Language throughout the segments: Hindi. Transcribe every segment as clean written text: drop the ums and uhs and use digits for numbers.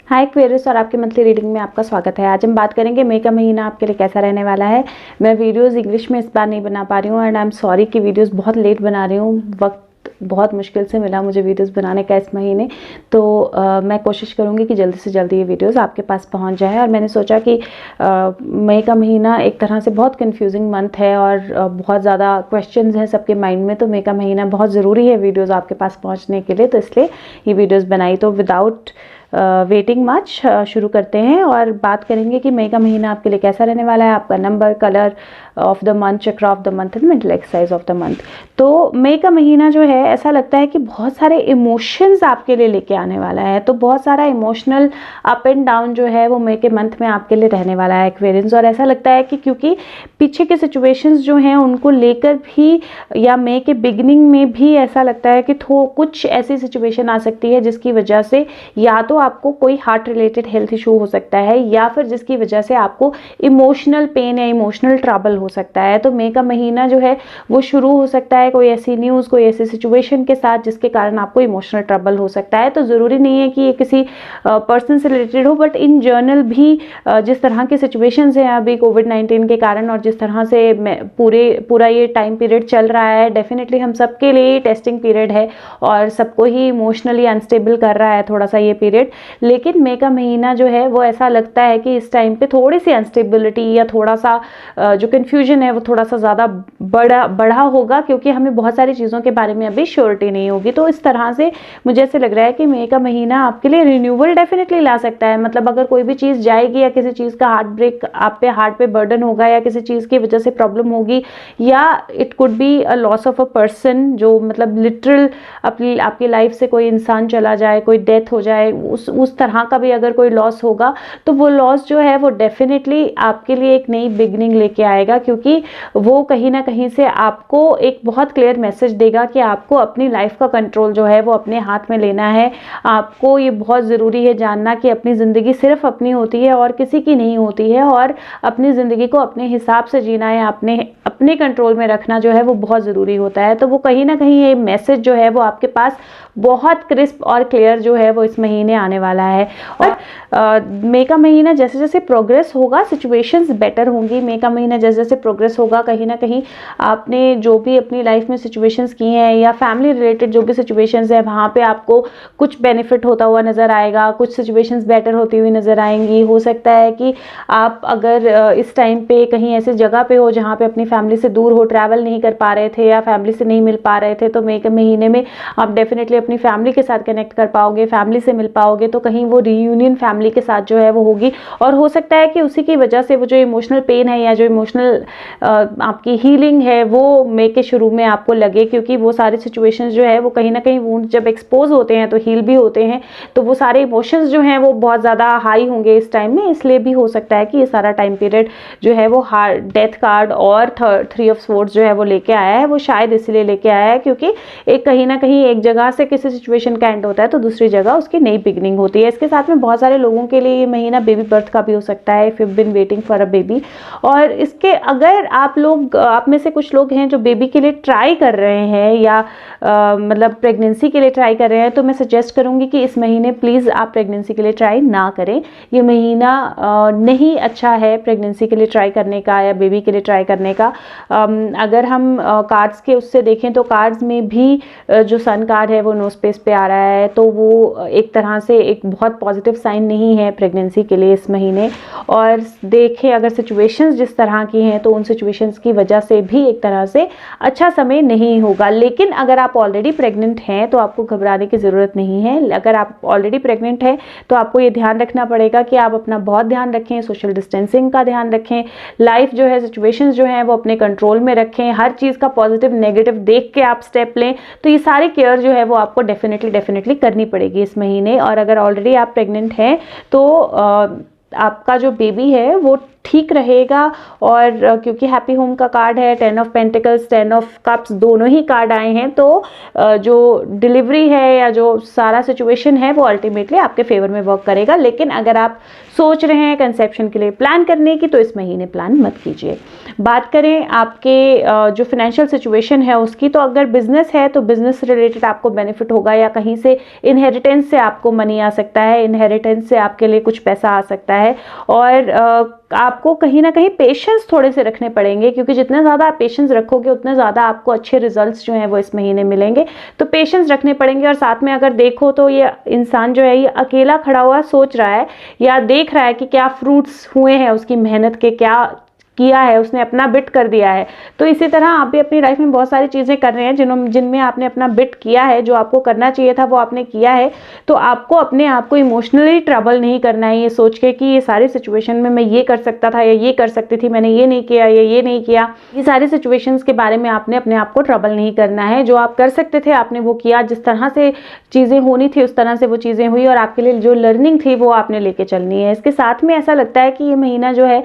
हाय एक्वेरियस और आपके मंथली रीडिंग में आपका स्वागत है। आज हम बात करेंगे मई का महीना आपके लिए कैसा रहने वाला है। मैं वीडियोस इंग्लिश में इस बार नहीं बना पा रही हूँ एंड आई एम सॉरी कि वीडियोस बहुत लेट बना रही हूँ। वक्त बहुत मुश्किल से मिला मुझे वीडियोस बनाने का इस महीने, तो मैं कोशिश करूँगी कि जल्दी से जल्दी ये वीडियोस आपके पास पहुँच जाए। और मैंने सोचा कि मई का महीना एक तरह से बहुत कन्फ्यूजिंग मंथ है और बहुत ज़्यादा क्वेश्चंस हैं सबके माइंड में, तो मई का महीना बहुत ज़रूरी है वीडियोज़ आपके पास पहुँचने के लिए, तो इसलिए ये वीडियोज़ बनाई। तो विदाउट वेटिंग मच शुरू करते हैं और बात करेंगे कि मई का महीना आपके लिए कैसा रहने वाला है। आपका number, colour of the month, chakra of the month and mental exercise of the month. तो मई का महीना जो है ऐसा लगता है कि बहुत सारे इमोशंस आपके लिए लेके आने वाला है, तो बहुत सारा इमोशनल अप एंड डाउन जो है वो मई के मंथ में आपके लिए रहने वाला है एक्वेरियंस। और ऐसा लगता है कि क्योंकि पीछे के सिचुएशंस जो हैं उनको लेकर भी, या मई के बिगिनिंग में भी ऐसा लगता है कि कुछ ऐसी सिचुएशन आ सकती है जिसकी वजह से या तो आपको कोई हार्ट रिलेटेड हेल्थ इशू हो सकता है या फिर जिसकी वजह से आपको इमोशनल पेन या इमोशनल ट्रबल हो सकता है। तो मई का महीना जो है वो शुरू हो सकता है कोई ऐसी न्यूज़, कोई ऐसी सिचुएशन के साथ जिसके कारण आपको इमोशनल ट्रबल हो सकता है। तो ज़रूरी नहीं है कि ये किसी पर्सन से रिलेटेड हो, बट इन जनरल भी जिस तरह की सिचुएशंस हैं अभी कोविड-19 के कारण और जिस तरह से पूरा ये टाइम पीरियड चल रहा है, डेफिनेटली हम सबके लिए टेस्टिंग पीरियड है और सबको ही इमोशनली अनस्टेबल कर रहा है थोड़ा सा ये पीरियड। लेकिन मई का महीना जो है वो ऐसा लगता है कि इस टाइम पे थोड़ी सी अनस्टेबिलिटी या थोड़ा सा जो कन्फ्यूजन है वो थोड़ा सा ज़्यादा बढ़ा होगा, क्योंकि हमें बहुत सारी चीज़ों के बारे में अभी श्योरिटी नहीं होगी। तो इस तरह से मुझे ऐसे लग रहा है कि मई का महीना आपके लिए रिन्यूअल डेफिनेटली ला सकता है। मतलब अगर कोई भी चीज़ जाएगी या किसी चीज़ का हार्ट ब्रेक, आप पे हार्ट पे बर्डन होगा या किसी चीज़ की वजह से प्रॉब्लम होगी, या it could be a loss of a person, जो मतलब लिटरल आपकी लाइफ से कोई इंसान चला जाए, कोई डेथ हो जाए, उस तरह का भी अगर कोई लॉस होगा तो वो लॉस जो है वो डेफिनेटली आपके लिए एक नई बिगनिंग लेके आएगा, क्योंकि वो कहीं ना कहीं से आपको एक बहुत क्लियर मैसेज देगा कि आपको अपनी लाइफ का कंट्रोल जो है वो अपने हाथ में लेना है। आपको ये बहुत ज़रूरी है जानना कि अपनी ज़िंदगी सिर्फ अपनी होती है और किसी की नहीं होती है, और अपनी ज़िंदगी को अपने हिसाब से जीना है, अपने कंट्रोल में रखना जो है वो बहुत ज़रूरी होता है। तो वो कहीं ना कहीं ये मैसेज जो है वो आपके पास बहुत क्रिस्प और क्लियर जो है वो इस महीने आने वाला है। और मई का महीना जैसे जैसे प्रोग्रेस होगा सिचुएशंस बेटर होंगी। मई का महीना जैसे जैसे प्रोग्रेस होगा, कहीं ना कहीं आपने जो भी अपनी लाइफ में सिचुएशंस की हैं या फैमिली रिलेटेड जो भी सिचुएशंस है वहाँ पे आपको कुछ बेनिफिट होता हुआ नज़र आएगा, कुछ सिचुएशंस बेटर होती हुई नज़र आएंगी। हो सकता है कि आप अगर इस टाइम पे कहीं ऐसी जगह पे हो जहाँ पे अपनी फैमिली से दूर हो, ट्रैवल नहीं कर पा रहे थे या फैमिली से नहीं मिल पा रहे थे, तो मई के महीने में आप डेफिनेटली अपनी फैमिली के साथ कनेक्ट कर पाओगे, फैमिली से मिल पाओगे। तो कहीं वो रीयूनियन फैमिली के साथ जो है वो होगी, और हो सकता है कि उसी की वजह से वो जो इमोशनल पेन है या जो इमोशनल आपकी हीलिंग है वो मई के शुरू में आपको लगे, क्योंकि वो सारे सिचुएशंस जो है वो कहीं ना कहीं वुंड जब एक्सपोज होते हैं तो हील भी होते हैं, तो वो सारे इमोशंस जो हैं वो बहुत ज़्यादा हाई होंगे इस टाइम में। इसलिए भी हो सकता है कि ये सारा टाइम पीरियड जो है वो डेथ कार्ड और 3 ऑफ स्वॉर्ड्स जो है वो लेके आया है। वो शायद इसलिए लेके आया है क्योंकि एक कहीं ना कहीं एक जगह से किसी सिचुएशन का एंड होता है तो दूसरी जगह उसकी नई बिगनिंग होती है। इसके साथ में बहुत सारे लोगों के लिए ये महीना बेबी बर्थ का भी हो सकता है, if you been waiting for a baby. और इसके अगर आप में से कुछ लोग हैं जो बेबी के लिए ट्राई कर रहे हैं या मतलब प्रेगनेंसी के लिए ट्राई कर रहे हैं, तो मैं सजेस्ट करूंगी कि इस महीने प्लीज़ आप प्रेगनेंसी के लिए ट्राई ना करें। ये महीना नहीं अच्छा है प्रेगनेंसी के लिए ट्राई करने का या बेबी के लिए ट्राई करने का। अगर हम कार्ड्स के उससे देखें तो कार्ड्स में भी जो सन कार्ड है वो नो स्पेस पे आ रहा है, तो वो एक तरह से एक बहुत पॉजिटिव साइन नहीं है प्रेगनेंसी के लिए इस महीने। और देखें अगर सिचुएशंस जिस तरह की हैं तो उन सिचुएशंस की वजह से भी एक तरह से अच्छा समय नहीं होगा। लेकिन अगर आप ऑलरेडी प्रेग्नेंट हैं तो आपको घबराने की ज़रूरत नहीं है। अगर आप ऑलरेडी प्रेग्नेंट हैं तो आपको ये ध्यान रखना पड़ेगा कि आप अपना बहुत ध्यान रखें, सोशल डिस्टेंसिंग का ध्यान रखें, लाइफ जो है सिचुएशंस जो हैं वो अपने कंट्रोल में रखें, हर चीज़ का पॉजिटिव नेगेटिव देख के आप स्टेप लें। तो ये सारी केयर जो है वो आपको डेफिनेटली करनी पड़ेगी इस महीने। और अगर ऑलरेडी आप प्रेग्नेंट हैं तो आपका जो बेबी है वो ठीक रहेगा। और क्योंकि हैप्पी होम का कार्ड है, 10 ऑफ पेंटिकल्स, 10 ऑफ कप्स दोनों ही कार्ड आए हैं, तो जो डिलीवरी है या जो सारा सिचुएशन है वो अल्टीमेटली आपके फेवर में वर्क करेगा। लेकिन अगर आप सोच रहे हैं कंसेप्शन के लिए प्लान करने की, तो इस महीने प्लान मत कीजिए। बात करें आपके जो फाइनेंशियल सिचुएशन है उसकी, तो अगर बिजनेस है तो बिजनेस रिलेटेड आपको बेनिफिट होगा, या कहीं से इनहेरिटेंस से आपको मनी आ सकता है, इनहेरिटेंस से आपके लिए कुछ पैसा आ सकता है। और आपको कहीं ना कहीं पेशेंस थोड़े से रखने पड़ेंगे, क्योंकि जितना ज़्यादा आप पेशेंस रखोगे उतने ज़्यादा आपको अच्छे रिजल्ट्स जो हैं वो इस महीने मिलेंगे। तो पेशेंस रखने पड़ेंगे। और साथ में अगर देखो तो ये इंसान जो है ये अकेला खड़ा हुआ सोच रहा है या देख रहा है कि क्या फ्रूट्स हुए हैं उसकी मेहनत के, क्या किया है उसने, अपना बिट कर दिया है। तो इसी तरह आप भी अपनी लाइफ में बहुत सारी चीज़ें कर रहे हैं जिनमें आपने अपना बिट किया है, जो आपको करना चाहिए था वो आपने किया है। तो आपको अपने आप को इमोशनली ट्रबल नहीं करना है ये सोच के कि ये सारी सिचुएशन में मैं ये कर सकता था या ये कर सकती थी, मैंने ये नहीं किया या ये नहीं किया। ये सारी सिचुएशंस के बारे में आपने अपने आप को ट्रबल नहीं करना है। जो आप कर सकते थे आपने वो किया, जिस तरह से चीज़ें होनी थी उस तरह से वो चीज़ें हुई, और आपके लिए जो लर्निंग थी वो आपने लेके चलनी है। इसके साथ में ऐसा लगता है कि ये महीना जो है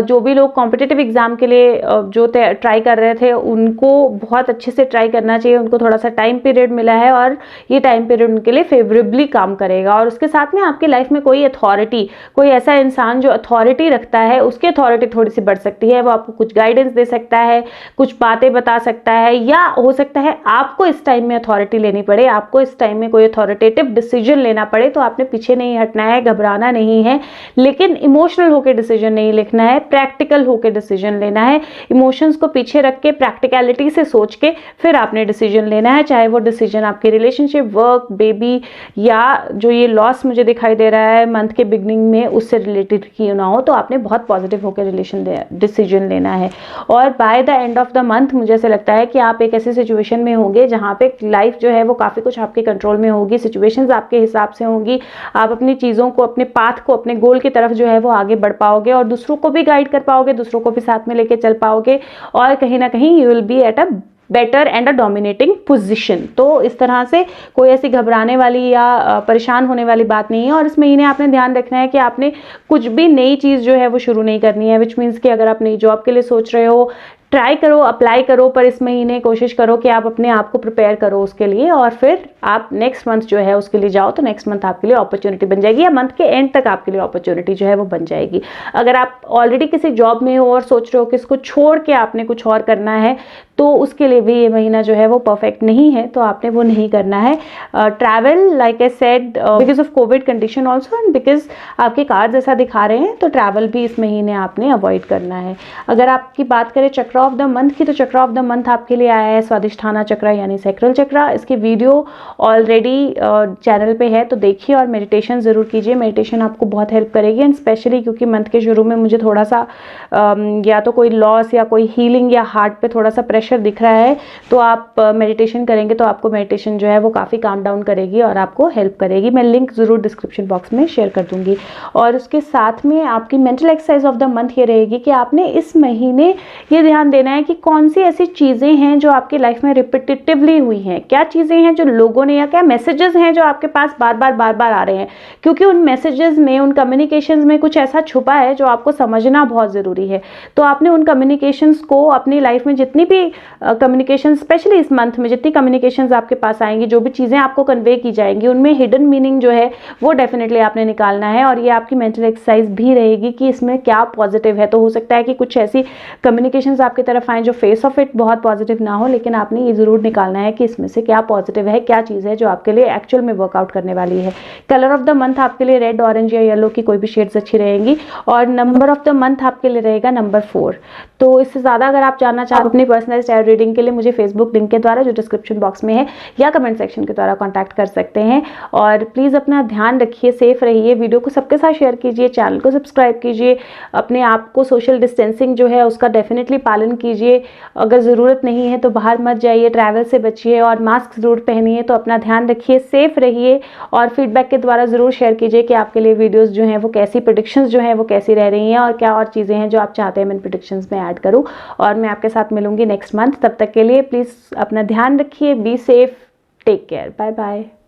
जो भी लोग कॉम्पिटिटिव एग्जाम के लिए जो ट्राई कर रहे थे उनको बहुत अच्छे से ट्राई करना चाहिए। उनको थोड़ा सा टाइम पीरियड मिला है और ये टाइम पीरियड उनके लिए फेवरेबली काम करेगा। और उसके साथ में आपकी लाइफ में कोई अथॉरिटी, कोई ऐसा इंसान जो अथॉरिटी रखता है, उसकी अथॉरिटी थोड़ी सी बढ़ सकती है। वो आपको कुछ गाइडेंस दे सकता है, कुछ बातें बता सकता है, या हो सकता है आपको इस टाइम में अथॉरिटी लेनी पड़े, आपको इस टाइम में कोई अथॉरिटेटिव डिसीजन लेना पड़े। तो आपने पीछे नहीं हटना है, घबराना नहीं है, लेकिन इमोशनल होकर डिसीजन नहीं लिखना है, प्रैक्टिकल होकर डिसीजन लेना है। इमोशंस को पीछे रख के प्रैक्टिकलिटी से सोच के फिर आपने डिसीजन लेना है। चाहे वो डिसीजन आपके रिलेशनशिप, वर्क, बेबी, या जो ये लॉस मुझे दिखाई दे रहा है मंथ के बिगनिंग में उससे रिलेटेड क्यों ना हो, तो आपने बहुत पॉजिटिव होकर डिसीजन लेना है। और by the end of the month मुझे ऐसा लगता है कि आप एक ऐसी सिचुएशन में होंगे जहां पे लाइफ जो है वो काफी कुछ आपके कंट्रोल में होगी, सिचुएशंस आपके हिसाब से होंगी, आप अपनी चीजों को, अपने पाथ को, अपने गोल की तरफ जो है वो आगे बढ़ पाओगे और दूसरों को भी गाइड कर पाओगे, दूसरों को भी साथ में लेके चल पाओगे, और कहीं ना कहीं you will be at a better and a dominating position. तो इस तरह से कोई ऐसी घबराने वाली या परेशान होने वाली बात नहीं है। और इस महीने आपने ध्यान रखना है कि आपने कुछ भी नई चीज़ जो है वो शुरू नहीं करनी है, विच मीन्स कि अगर आप नई जॉब के लिए सोच रहे हो, ट्राई करो, अप्लाई करो, पर इस महीने कोशिश करो कि आप अपने आप को प्रिपेयर करो उसके लिए, और फिर आप नेक्स्ट मंथ जो है उसके लिए जाओ, तो नेक्स्ट मंथ आपके लिए अपॉर्चुनिटी बन जाएगी, या मंथ के एंड तक आपके लिए अपॉर्चुनिटी जो है वो बन जाएगी। अगर आप ऑलरेडी किसी जॉब में हो और सोच रहे हो कि इसको छोड़ के आपने कुछ और करना है, तो उसके लिए भी ये महीना जो है वो परफेक्ट नहीं है, तो आपने वो नहीं करना है। Travel, like I said, because of Covid condition also and because आपके कार्ड्स ऐसा दिखा रहे हैं, तो ट्रैवल भी इस महीने आपने अवॉइड करना है। अगर आपकी बात करें चक्र ऑफ द मंथ की, तो चक्र ऑफ द मंथ आपके लिए आया है स्वादिष्ठाना चक्र यानी सैक्रल चक्र। इसकी वीडियो ऑलरेडी चैनल पे है, तो देखिए और मेडिटेशन ज़रूर कीजिए। मेडिटेशन आपको बहुत हेल्प करेगी, एंड स्पेशली क्योंकि मंथ के शुरू में मुझे थोड़ा सा या तो कोई लॉस या कोई हीलिंग या हार्ट पे थोड़ा सा प्रेशर दिख रहा है, तो आप मेडिटेशन करेंगे तो आपको मेडिटेशन जो है वो काफ़ी काम डाउन करेगी और आपको हेल्प करेगी। मैं लिंक ज़रूर डिस्क्रिप्शन बॉक्स में शेयर कर दूंगी। और उसके साथ में आपकी mental exercise of the month ये रहेगी कि आपने इस महीने ये ध्यान देना है कि कौन सी ऐसी चीज़ें हैं जो आपकी लाइफ में रिपीटेटिवली हुई हैं, क्या चीज़ें हैं जो लोगों ने, या क्या मैसेजेस हैं जो आपके पास बार बार आ रहे हैं, क्योंकि उन मैसेजेस में, उन कम्युनिकेशंस में कुछ ऐसा छुपा है जो आपको समझना बहुत ज़रूरी है। तो आपने उन कम्युनिकेशंस को अपनी लाइफ में, जितनी भी कम्युनिकेशन, स्पेशली इस मंथ में जितनी कम्युनिकेशंस आपके पास आएंगी, जो भी चीज़ें आपको कन्वे की जाएंगी, उनमें हिडन मीनिंग जो है वो डेफिनेटली आपने निकालना है। और ये आपकी मेंटल एक्सरसाइज भी रहेगी कि इसमें क्या पॉजिटिव है। तो हो सकता है कि कुछ ऐसी कम्युनिकेशंस आपकी तरफ आए जो फेस ऑफ इट बहुत पॉजिटिव ना हो, लेकिन आपने ये ज़रूर निकालना है कि इसमें से क्या पॉजिटिव है, क्या चीज़ है जो आपके लिए एक्चुअल में वर्कआउट करने वाली है। कलर ऑफ द मंथ आपके लिए रेड, ऑरेंज या येलो की कोई भी शेड्स अच्छी रहेंगी। और नंबर ऑफ द मंथ आपके लिए रहेगा नंबर 4। तो इससे ज़्यादा अगर आप जानना चाहते अपनी पर्सनलाइज्ड टैरो रीडिंग के लिए मुझे फेसबुक लिंक के द्वारा, जो डिस्क्रिप्शन बॉक्स में है, या कमेंट सेक्शन के द्वारा कॉन्टैक्ट कर सकते हैं। और प्लीज़ अपना ध्यान रखिए, सेफ रहिए, वीडियो को सबके साथ शेयर कीजिए, चैनल को सब्सक्राइब कीजिए, अपने आप को सोशल डिस्टेंसिंग जो है उसका डेफिनेटली पालन कीजिए। अगर ज़रूरत नहीं है तो बाहर मत जाइए, ट्रैवल से बचिए, और मास्क ज़रूर पहनिए। तो अपना ध्यान रखिए, सेफ रहिए, और फीडबैक के द्वारा ज़रूर शेयर कीजिए कि आपके लिए वीडियोस जो हैं वो कैसी, प्रेडिक्शंस जो हैं वो कैसी रह रही हैं, और क्या और चीज़ें हैं जो आप चाहते हैं मैं इन प्रेडिक्शंस में ऐड करूँ। और मैं आपके साथ मिलूंगी नेक्स्ट मंथ। तब तक के लिए प्लीज़ अपना ध्यान रखिए, be safe, take care, bye bye.